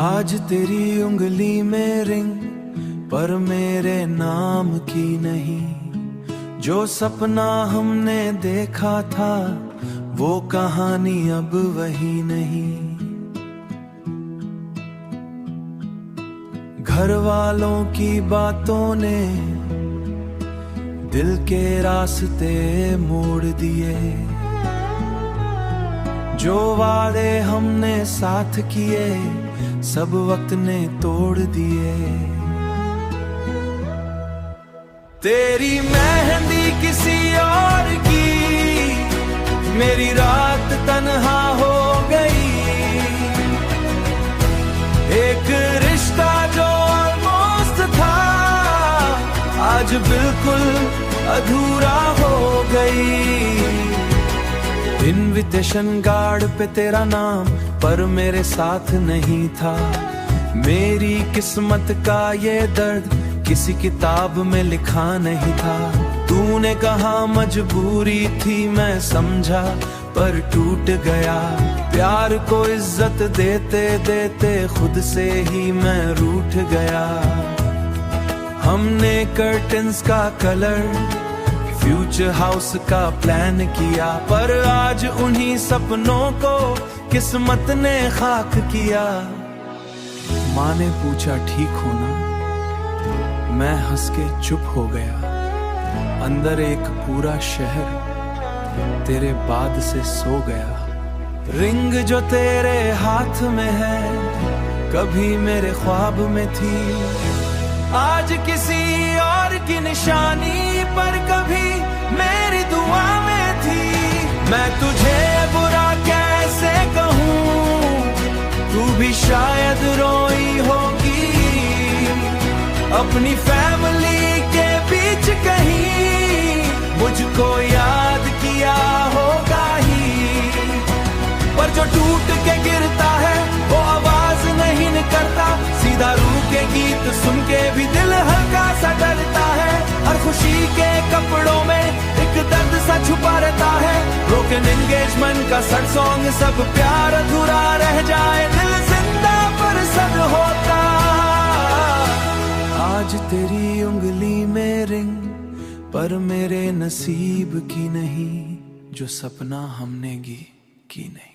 आज तेरी उंगली में रिंग पर मेरे नाम की नहीं। जो सपना हमने देखा था वो कहानी अब वही नहीं। घर वालों की बातों ने दिल के रास्ते मोड़ दिए। जो वादे हमने साथ किए सब वक्त ने तोड़ दिए। तेरी मेहंदी किसी और की, मेरी रात तन्हा हो गई। एक रिश्ता जो ऑलमोस्ट था आज बिल्कुल अधूरा हो गई। इनविटेशन कार्ड पे तेरा नाम पर मेरे साथ नहीं था। मेरी किस्मत का ये दर्द किसी किताब में लिखा नहीं था। तूने कहा मजबूरी थी, मैं समझा पर टूट गया। प्यार को इज्जत देते देते खुद से ही मैं रूठ गया। हमने कर्टन्स का कलर फ्यूचर हाउस का प्लान किया, पर आज उन्हीं सपनों को किस्मत ने खाक किया। माँ ने पूछा ठीक हो ना, मैं हंस के चुप हो गया। अंदर एक पूरा शहर तेरे बाद से सो गया। रिंग जो तेरे हाथ में है कभी मेरे ख्वाब में थी, आज किसी और की निशानी पर कभी मेरी दुआ में थी। मैं तुझे बुरा कैसे कहूँ, तू भी शायद रोई होगी। अपनी फैमिली के बीच कहीं मुझको याद किया होगा ही। पर जो टूट के गिरता है वो आवाज नहीं निकलता। सीधा रूह के गीत सुन के भी दिल हल्का सा डरता है। हर खुशी के कपड़ों में एक दर्द सा छुपा रहता है। ब्रोकन एंगेजमेंट का सैड सॉन्ग, सब प्यार अधूरा रह जाए। दिल जिंदा पर सद होता। आज तेरी उंगली में रिंग पर मेरे नसीब की नहीं। जो सपना हमने की नहीं।